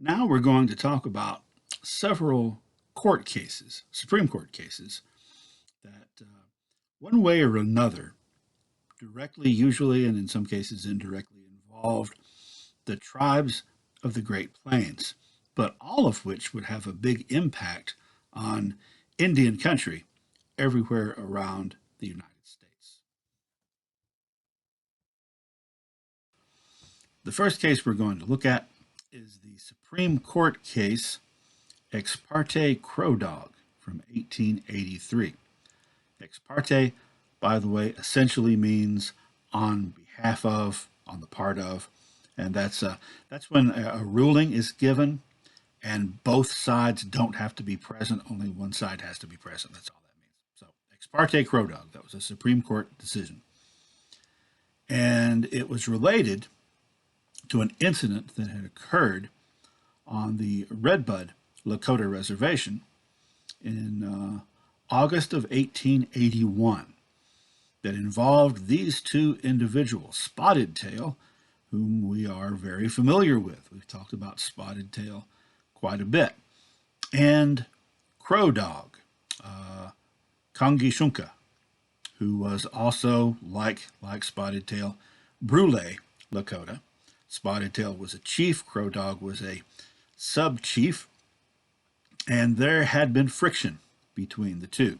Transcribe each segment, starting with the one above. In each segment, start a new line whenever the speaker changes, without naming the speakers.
Now we're going to talk about several court cases, Supreme Court cases, that one way or another, directly usually and in some cases indirectly involved the tribes of the Great Plains, but all of which would have a big impact on Indian country everywhere around the United States. The first case we're going to look at is the Supreme Court case Ex parte Crow Dog from 1883. Ex parte, by the way, essentially means on behalf of, on the part of, and that's when a ruling is given and both sides don't have to be present. Only one side has to be present. That's all that means. So Ex parte Crow Dog, that was a Supreme Court decision. And it was related to an incident that had occurred on the Redbud Lakota Reservation in August of 1881 that involved these two individuals, Spotted Tail, whom we are very familiar with. We've talked about Spotted Tail quite a bit, and Crow Dog, Kangi Shunka, who was also, like Spotted Tail, Brule Lakota. Spotted Tail was a chief, Crow Dog was a sub-chief, and there had been friction between the two.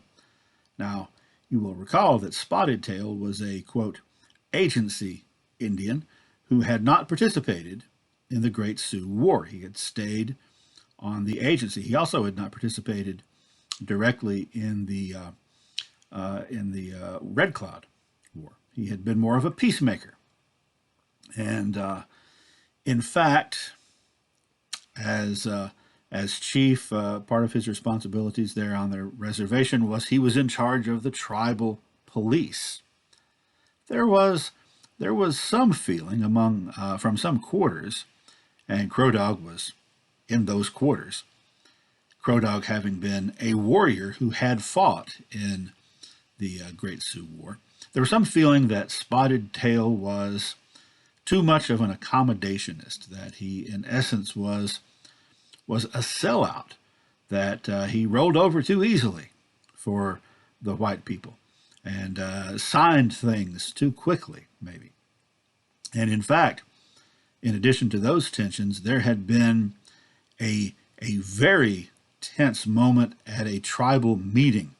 Now, you will recall that Spotted Tail was a, quote, agency Indian who had not participated in the Great Sioux War. He had stayed on the agency. He also had not participated directly in the Red Cloud War. He had been more of a peacemaker. And in fact, as chief, part of his responsibilities there on the reservation was he was in charge of the tribal police. There was some feeling among from some quarters, and Crow Dog was in those quarters. Crow Dog having been a warrior who had fought in the Great Sioux War, there was some feeling that Spotted Tail was too much of an accommodationist, that he, in essence, was a sellout, that he rolled over too easily for the white people and signed things too quickly, maybe. And in fact, in addition to those tensions, there had been a very tense moment at a tribal meeting.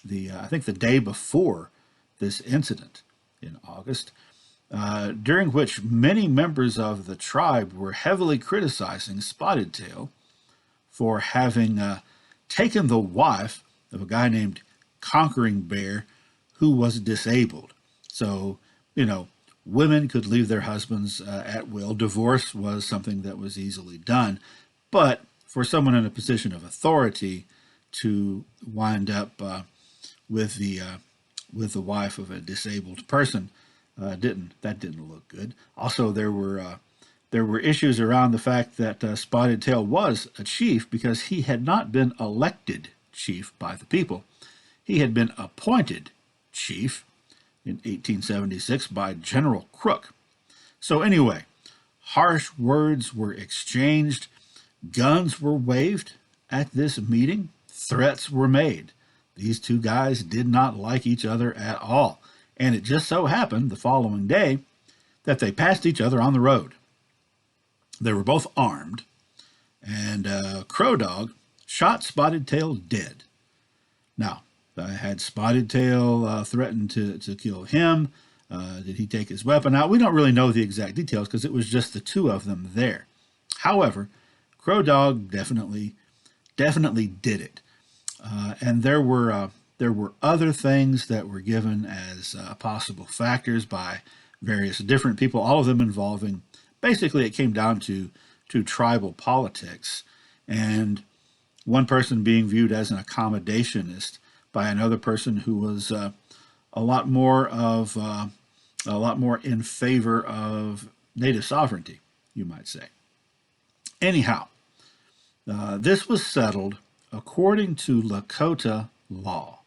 I think the day before this incident in August, during which many members of the tribe were heavily criticizing Spotted Tail for having taken the wife of a guy named Conquering Bear who was disabled. So, women could leave their husbands at will. Divorce was something that was easily done. But for someone in a position of authority to wind up with the wife of a disabled person, that didn't look good. Also, there were issues around the fact that Spotted Tail was a chief because he had not been elected chief by the people. He had been appointed chief in 1876 by General Crook. So anyway, harsh words were exchanged, guns were waved at this meeting, threats were made. These two guys did not like each other at all. And it just so happened the following day that they passed each other on the road. They were both armed, and Crow Dog shot Spotted Tail dead. Now, had Spotted Tail threatened to kill him? Did he take his weapon out? We don't really know the exact details because it was just the two of them there. However, Crow Dog definitely did it. And there were other things that were given as possible factors by various different people, all of them involving, basically it came down to tribal politics, and one person being viewed as an accommodationist by another person who was a lot more in favor of native sovereignty, you might say. Anyhow, this was settled according to Lakota law,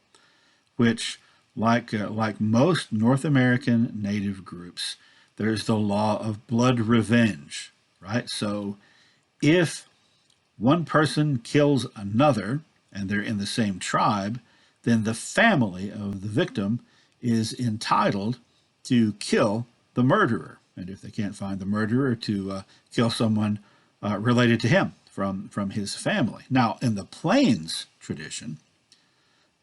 which, like most North American native groups, there's the law of blood revenge, right? So if one person kills another and they're in the same tribe, then the family of the victim is entitled to kill the murderer. And if they can't find the murderer, to kill someone related to him from his family. Now, in the Plains tradition,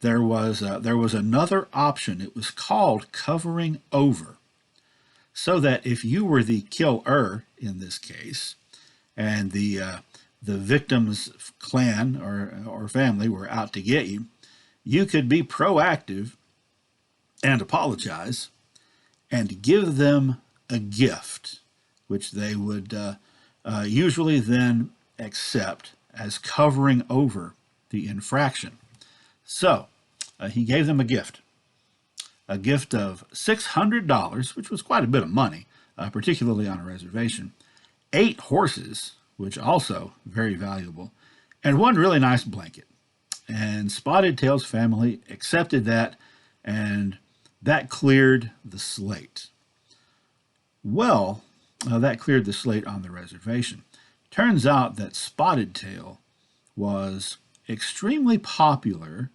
there was another option. It was called covering over, so that if you were the killer in this case, and the victim's clan or family were out to get you, you could be proactive and apologize and give them a gift, which they would usually then accept as covering over the infraction. So he gave them a gift of $600, which was quite a bit of money, particularly on a reservation, 8 horses, which also very valuable, and one really nice blanket. And Spotted Tail's family accepted that, and that cleared the slate. Well, that cleared the slate on the reservation. Turns out that Spotted Tail was extremely popular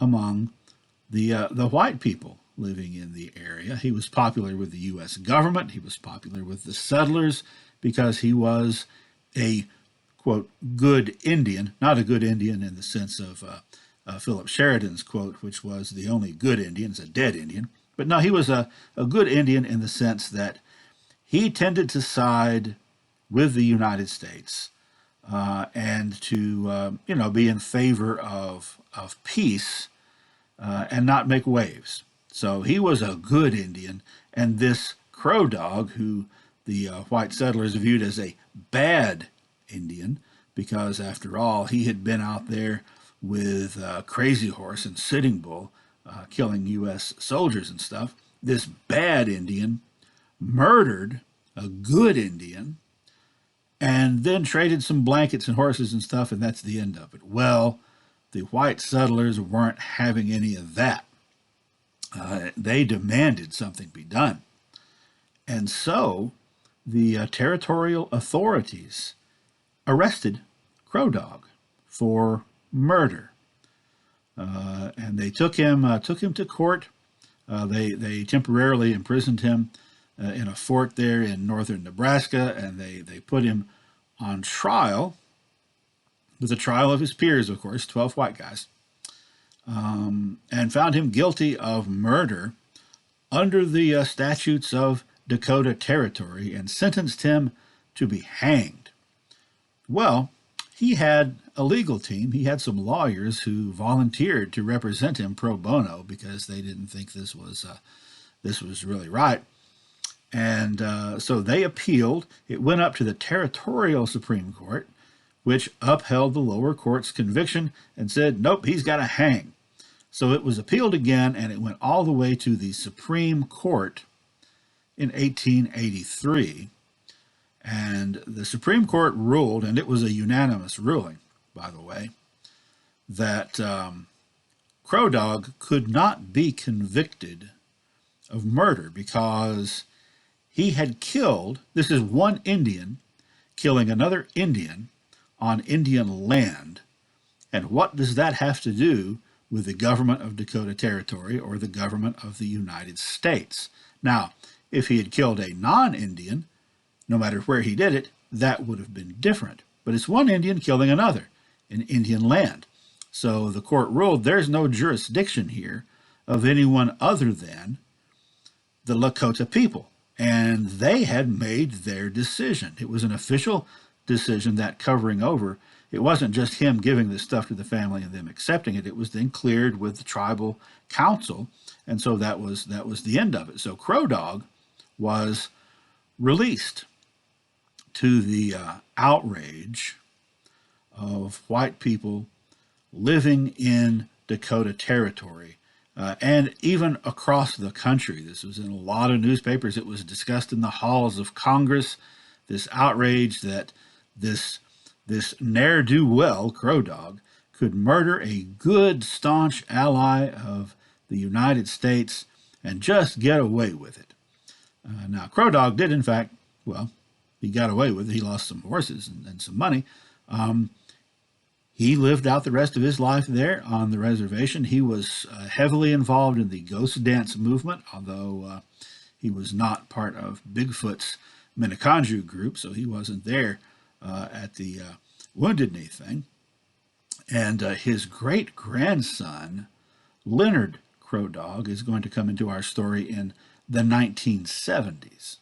among the white people living in the area. He was popular with the U.S. government. He was popular with the settlers because he was a, quote, good Indian, not a good Indian in the sense of Philip Sheridan's quote, which was the only good Indian is a dead Indian. But no, he was a good Indian in the sense that he tended to side with the United States and to, be in favor of peace and not make waves. So he was a good Indian, and this Crow Dog, who the white settlers viewed as a bad Indian, because after all, he had been out there with Crazy Horse and Sitting Bull, killing U.S. soldiers and stuff. This bad Indian murdered a good Indian and then traded some blankets and horses and stuff, and that's the end of it. Well, the white settlers weren't having any of that. They demanded something be done. And so the territorial authorities arrested Crow Dog for murder. And they took him to court. They temporarily imprisoned him in a fort there in northern Nebraska, and they put him on trial, with a trial of his peers, of course, 12 white guys, and found him guilty of murder under the statutes of Dakota Territory and sentenced him to be hanged. Well, he had a legal team. He had some lawyers who volunteered to represent him pro bono because they didn't think this was really right. And so they appealed. It went up to the Territorial Supreme Court, which upheld the lower court's conviction and said, nope, he's got to hang. So it was appealed again, and it went all the way to the Supreme Court in 1883. And the Supreme Court ruled, and it was a unanimous ruling, by the way, that Crow Dog could not be convicted of murder because he had killed, this is one Indian killing another Indian on Indian land. And what does that have to do with the government of Dakota Territory or the government of the United States? Now, if he had killed a non-Indian, no matter where he did it, that would have been different. But it's one Indian killing another in Indian land. So the court ruled there's no jurisdiction here of anyone other than the Lakota people. And they had made their decision. It was an official decision, that covering over. It wasn't just him giving this stuff to the family and them accepting it. It was then cleared with the tribal council. And so that was the end of it. So Crow Dog was released to the outrage of white people living in Dakota Territory. And even across the country. This was in a lot of newspapers. It was discussed in the halls of Congress, this outrage that this ne'er-do-well, Crow Dog, could murder a good, staunch ally of the United States and just get away with it. Now, Crow Dog did, in fact, he got away with it. He lost some horses and some money. He lived out the rest of his life there on the reservation. He was heavily involved in the ghost dance movement, although he was not part of Bigfoot's Miniconjou group, so he wasn't there at the Wounded Knee thing. And his great-grandson, Leonard Crow Dog, is going to come into our story in the 1970s.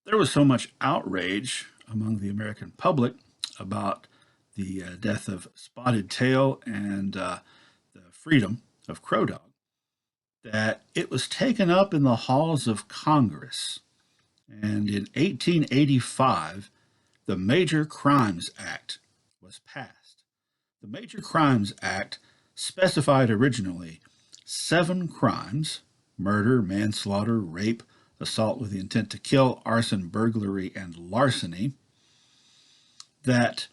There was so much outrage among the American public about the death of Spotted Tail and the freedom of Crow Dog that it was taken up in the halls of Congress. And in 1885, the Major Crimes Act was passed. The Major Crimes Act specified originally 7 crimes: murder, manslaughter, rape, assault with the intent to kill, arson, burglary, and larceny, that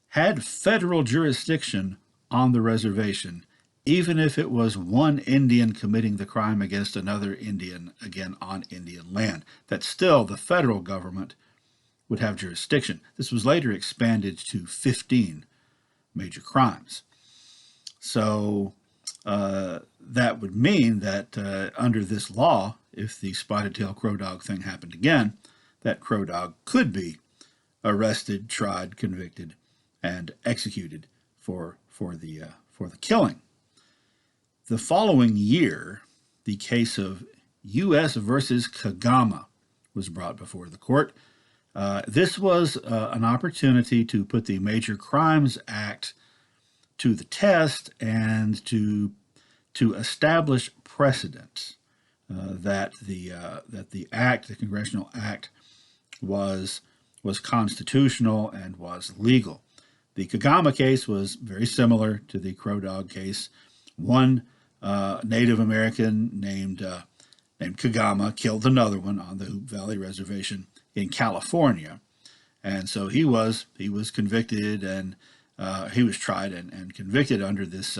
had federal jurisdiction on the reservation, even if it was one Indian committing the crime against another Indian, again on Indian land, that still the federal government would have jurisdiction. This was later expanded to 15 major crimes. So that would mean that under this law, if the Spotted Tail Crow Dog thing happened again, that Crow Dog could be arrested, tried, convicted, and executed for the killing. The following year, the case of U.S. versus Kagama was brought before the court. This was an opportunity to put the Major Crimes Act to the test and to establish precedent that the act, the congressional act, was constitutional and was legal. The Kagama case was very similar to the Crow Dog case. One Native American named Kagama killed another one on the Hoop Valley Reservation in California, and so he was convicted and he was tried and convicted under this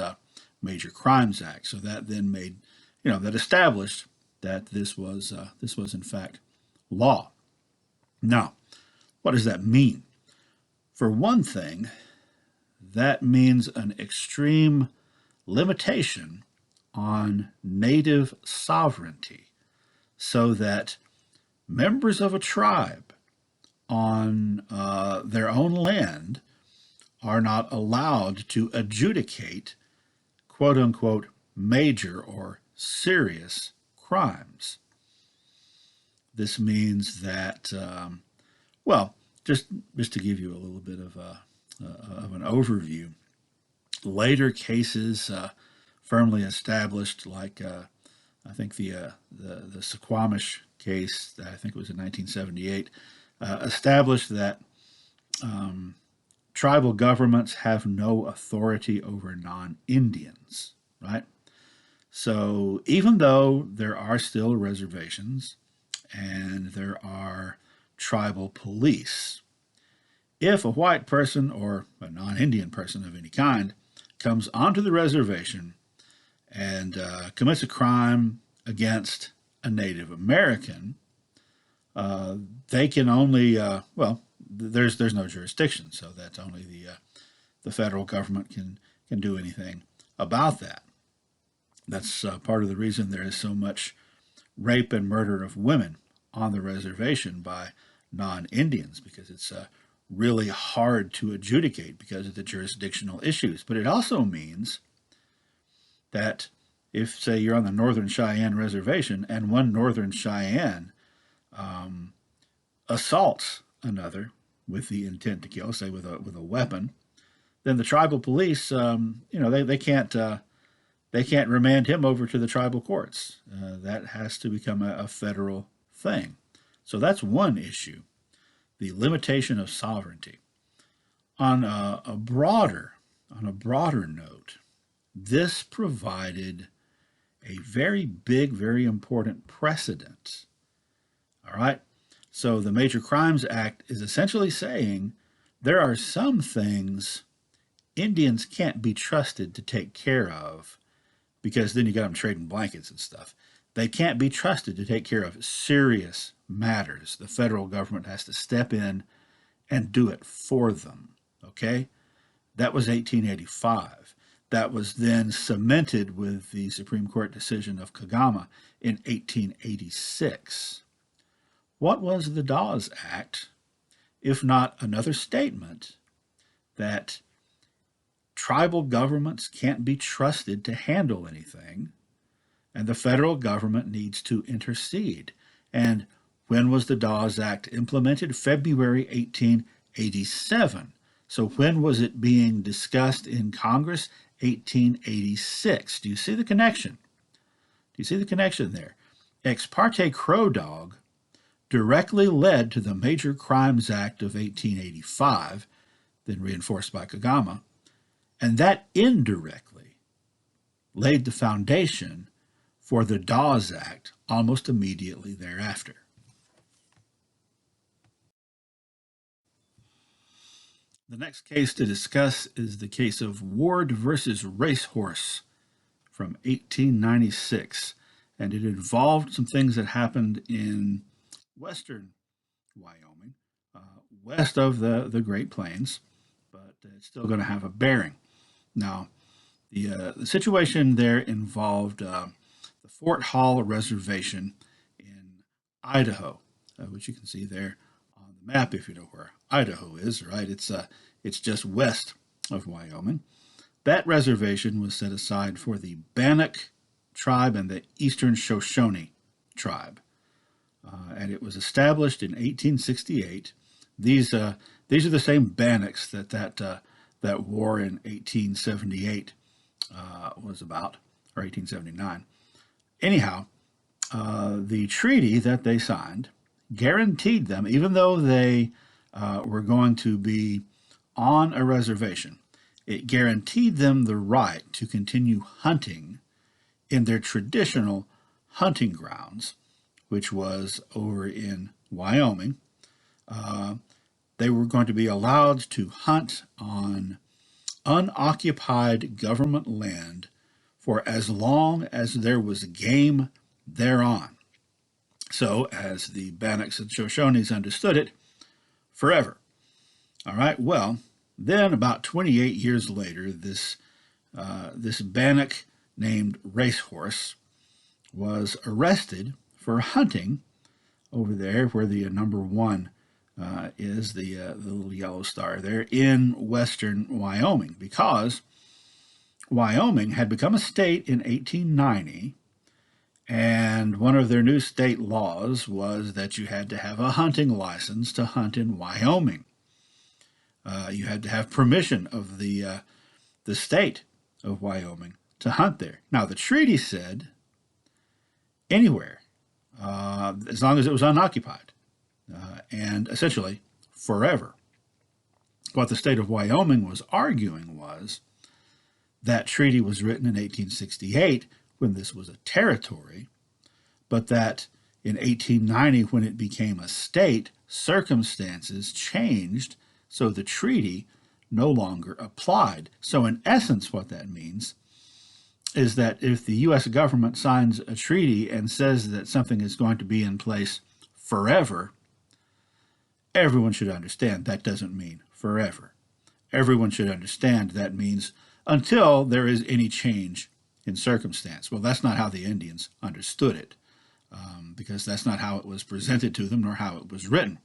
Major Crimes Act. So that then made, that established that this was in fact law. Now, what does that mean? For one thing, that means an extreme limitation on native sovereignty, so that members of a tribe on their own land are not allowed to adjudicate quote-unquote major or serious crimes. This means that, just to give you a little bit of an overview, later cases firmly established, like I think the Suquamish case, that I think it was in 1978, established that tribal governments have no authority over non-Indians, right? So even though there are still reservations and there are tribal police, if a white person or a non-Indian person of any kind comes onto the reservation and commits a crime against a Native American, they can only, there's no jurisdiction, so that's only the federal government can do anything about that. That's part of the reason there is so much rape and murder of women on the reservation by non-Indians, because it's really hard to adjudicate because of the jurisdictional issues. But it also means that if, say, you're on the Northern Cheyenne Reservation and one Northern Cheyenne assaults another with the intent to kill, say with a weapon, then the tribal police, they can't remand him over to the tribal courts. That has to become a federal thing. So that's one issue, the limitation of sovereignty. On a broader note, this provided a very big, very important precedent. All right? So the Major Crimes Act is essentially saying there are some things Indians can't be trusted to take care of because then you got them trading blankets and stuff. They can't be trusted to take care of serious matters. The federal government has to step in and do it for them. Okay? That was 1885. That was then cemented with the Supreme Court decision of Kagama in 1886. What was the Dawes Act if not another statement that tribal governments can't be trusted to handle anything, and the federal government needs to intercede? And when was the Dawes Act implemented? February 1887. So when was it being discussed in Congress? 1886. Do you see the connection? Do you see the connection there? Ex parte Crow Dog directly led to the Major Crimes Act of 1885, then reinforced by Kagama, and that indirectly laid the foundation for the Dawes Act almost immediately thereafter. The next case to discuss is the case of Ward versus Racehorse from 1896, and it involved some things that happened in western Wyoming, west of the Great Plains, but it's still going to have a bearing. Now, the situation there involved the Fort Hall Reservation in Idaho, which you can see there on the map if you know where Idaho is, right? It's just west of Wyoming. That reservation was set aside for the Bannock tribe and the Eastern Shoshone tribe. And it was established in 1868. These are the same Bannocks that war in 1878 was about, or 1879. Anyhow, the treaty that they signed guaranteed them, even though they were going to be on a reservation, it guaranteed them the right to continue hunting in their traditional hunting grounds, which was over in Wyoming. They were going to be allowed to hunt on unoccupied government land for as long as there was game thereon. So, as the Bannocks and Shoshones understood it, forever. All right, well, then about 28 years later, this Bannock named Racehorse was arrested for hunting over there where the number one is, the little yellow star there, in western Wyoming, because Wyoming had become a state in 1890, and one of their new state laws was that you had to have a hunting license to hunt in Wyoming. You had to have permission of the state of Wyoming to hunt there. Now, the treaty said anywhere, as long as it was unoccupied, and essentially forever. What the state of Wyoming was arguing was that treaty was written in 1868 when this was a territory, but that in 1890, when it became a state, circumstances changed, so the treaty no longer applied. So in essence, what that means is that if the U.S. government signs a treaty and says that something is going to be in place forever, everyone should understand that doesn't mean forever. Everyone should understand that means until there is any change in circumstance. Well, that's not how the Indians understood it, because that's not how it was presented to them nor how it was written.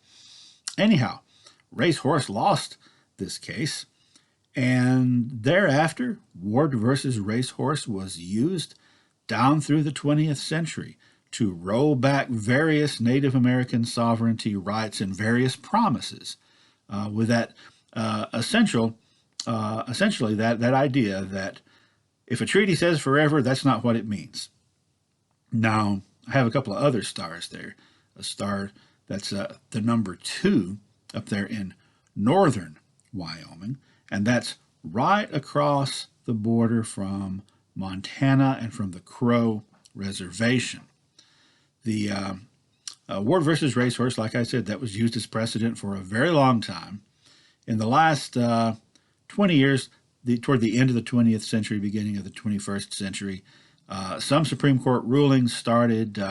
Anyhow, Racehorse lost this case, and thereafter, Ward versus Racehorse was used down through the 20th century to roll back various Native American sovereignty rights and various promises, with that essentially that idea that if a treaty says forever, that's not what it means. Now, I have a couple of other stars there. A star that's the number 2 up there in northern Wyoming, and that's right across the border from Montana and from the Crow Reservation. The Ward versus Racehorse, like I said, that was used as precedent for a very long time. In the last 20 years, toward the end of the 20th century, beginning of the 21st century, Some Supreme Court rulings started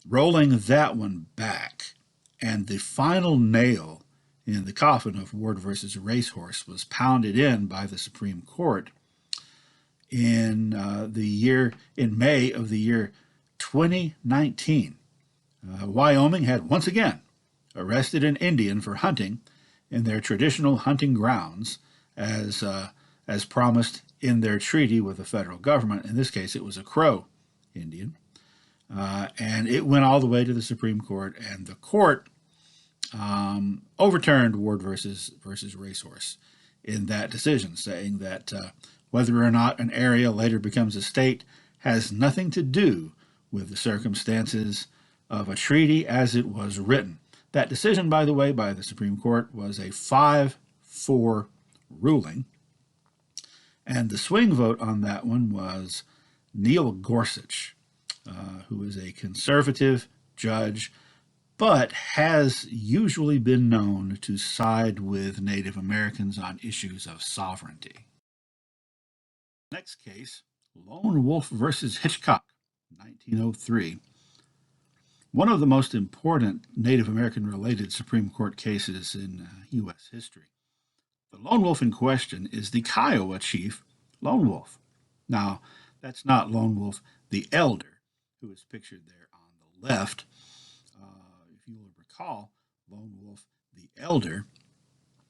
rolling that one back, and the final nail in the coffin of Ward versus Racehorse was pounded in by the Supreme Court in in May of the year 2019. Wyoming had once again arrested an Indian for hunting in their traditional hunting grounds as promised in their treaty with the federal government. In this case, it was a Crow Indian. And it went all the way to the Supreme Court, and the court overturned Ward versus Racehorse in that decision, saying that whether or not an area later becomes a state has nothing to do with the circumstances of a treaty as it was written. That decision, by the way, by the Supreme Court was a 5-4 ruling, and the swing vote on that one was Neil Gorsuch, who is a conservative judge, but has usually been known to side with Native Americans on issues of sovereignty. Next case, Lone Wolf versus Hitchcock, 1903. One of the most important Native American-related Supreme Court cases in U.S. history. The lone wolf in question is the Kiowa chief, Lone Wolf. Now, that's not Lone Wolf the Elder, who is pictured there on the left. If you will recall, Lone Wolf the Elder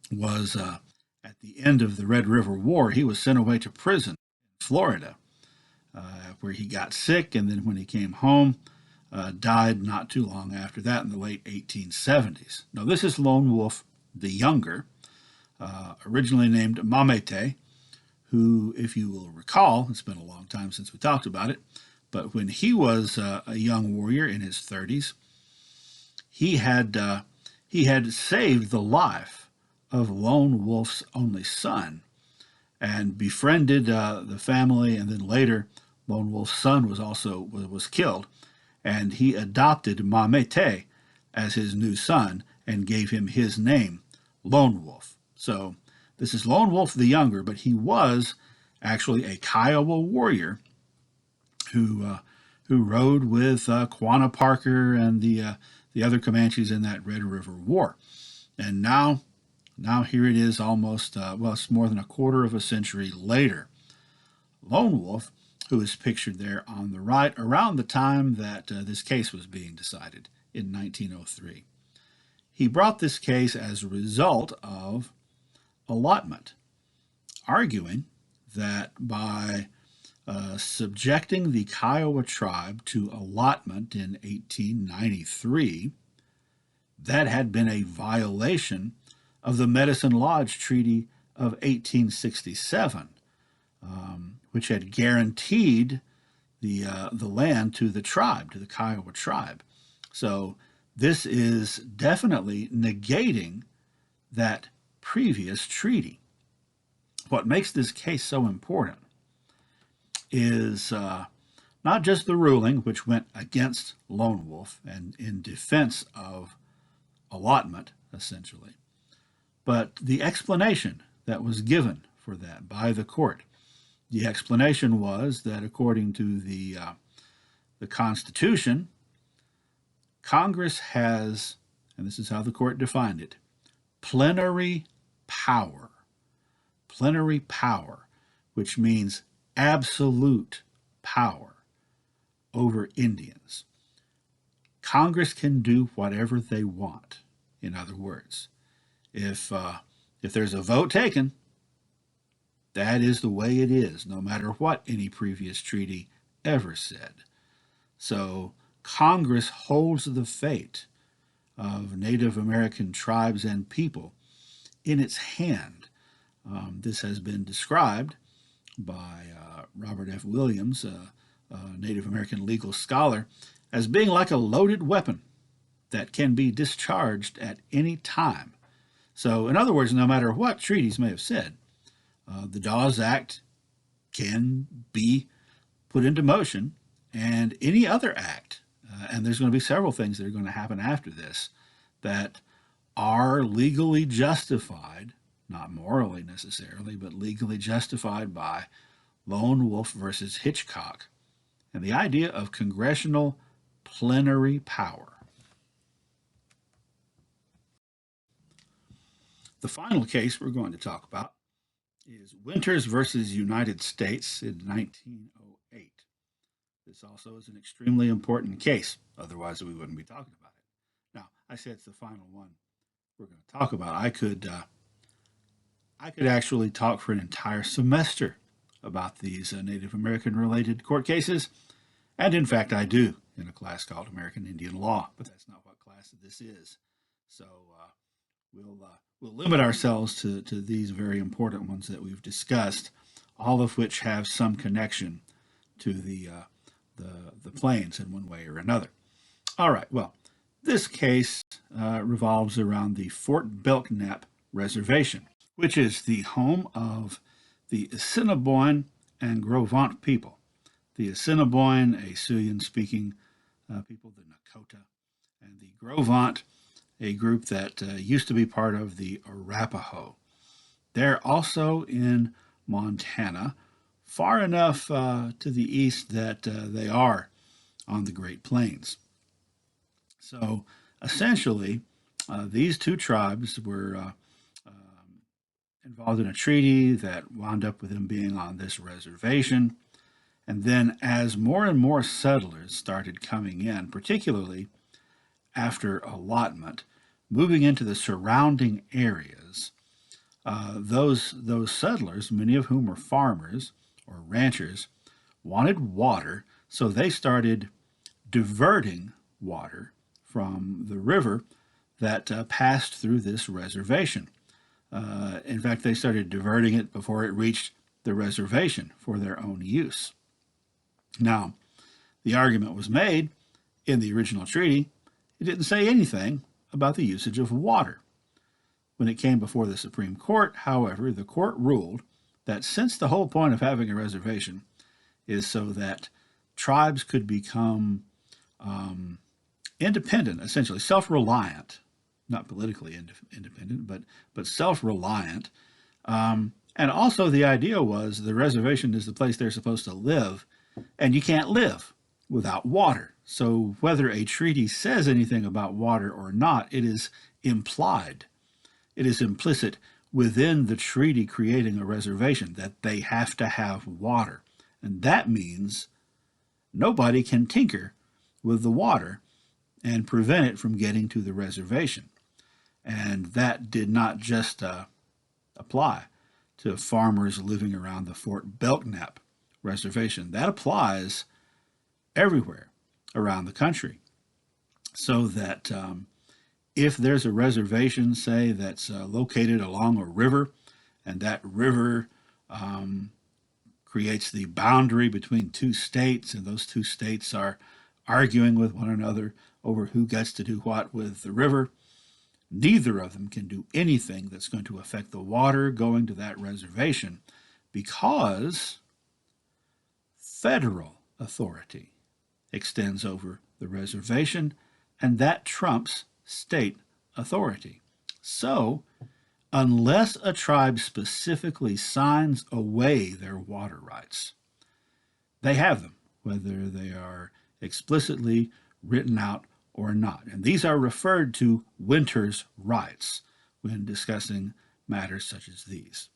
was, at the end of the Red River War, he was sent away to prison in Florida, where he got sick, and then when he came home, died not too long after that in the late 1870s. Now, this is Lone Wolf the Younger, originally named Mamete, who, if you will recall, it's been a long time since we talked about it, but when he was a young warrior in his 30s, he had saved the life of Lone Wolf's only son and befriended the family, and then later Lone Wolf's son was killed, and he adopted Mamete as his new son and gave him his name, Lone Wolf. So this is Lone Wolf the Younger, but he was actually a Kiowa warrior who rode with Quanah Parker and the other Comanches in that Red River War. And now here it is almost, it's more than a quarter of a century later. Lone Wolf, who is pictured there on the right, around the time that this case was being decided in 1903. He brought this case as a result of allotment, arguing that by subjecting the Kiowa tribe to allotment in 1893, that had been a violation of the Medicine Lodge Treaty of 1867, which had guaranteed the land to the tribe, to the Kiowa tribe. So this is definitely negating that previous treaty. What makes this case so important is not just the ruling, which went against Lone Wolf and in defense of allotment, essentially, but the explanation that was given for that by the court. The explanation was that according to the Constitution, Congress has, and this is how the court defined it, plenary power. Plenary power, which means absolute power over Indians. Congress can do whatever they want. In other words, if there's a vote taken, that is the way it is, no matter what any previous treaty ever said. So Congress holds the fate of Native American tribes and people in its hand. This has been described by Robert F. Williams, a Native American legal scholar, as being like a loaded weapon that can be discharged at any time. So, in other words, no matter what treaties may have said, the Dawes Act can be put into motion, and any other act, and there's going to be several things that are going to happen after this, that are legally justified, not morally necessarily, but legally justified by Lone Wolf versus Hitchcock, and the idea of congressional plenary power. The final case we're going to talk about is Winters versus United States in 1908. This also is an extremely important case, otherwise we wouldn't be talking about it. Now, I said it's the final one we're going to talk about. I could actually talk for an entire semester about these Native American related court cases, and in fact I do in a class called American Indian Law, but that's not what class this is. So we'll limit ourselves to these very important ones that we've discussed, all of which have some connection to the plains in one way or another. All right, well, this case revolves around the Fort Belknap Reservation, which is the home of the Assiniboine and Gros Ventre people. The Assiniboine, a Siouan-speaking people, the Nakota, and the Gros Ventre, a group that used to be part of the Arapaho. They're also in Montana, far enough to the east that they are on the Great Plains. So essentially, these two tribes were involved in a treaty that wound up with them being on this reservation. And then as more and more settlers started coming in, particularly after allotment, moving into the surrounding areas, those settlers, many of whom were farmers or ranchers, wanted water, so they started diverting water from the river that passed through this reservation. In fact, they started diverting it before it reached the reservation for their own use. Now, the argument was made in the original treaty, it didn't say anything about the usage of water. When it came before the Supreme Court, however, the court ruled that since the whole point of having a reservation is so that tribes could become independent, essentially self-reliant, not politically independent, but self-reliant. And also the idea was the reservation is the place they're supposed to live, and you can't live without water. So whether a treaty says anything about water or not, it is implied. It is implicit within the treaty creating a reservation that they have to have water. And that means nobody can tinker with the water and prevent it from getting to the reservation. And that did not just apply to farmers living around the Fort Belknap reservation. That applies everywhere around the country. So that if there's a reservation, say, that's located along a river, and that river creates the boundary between two states, and those two states are arguing with one another over who gets to do what with the river, neither of them can do anything that's going to affect the water going to that reservation because federal authority extends over the reservation, and that trumps state authority. So, unless a tribe specifically signs away their water rights, they have them, whether they are explicitly written out or not. And these are referred to Winters' rights when discussing matters such as these.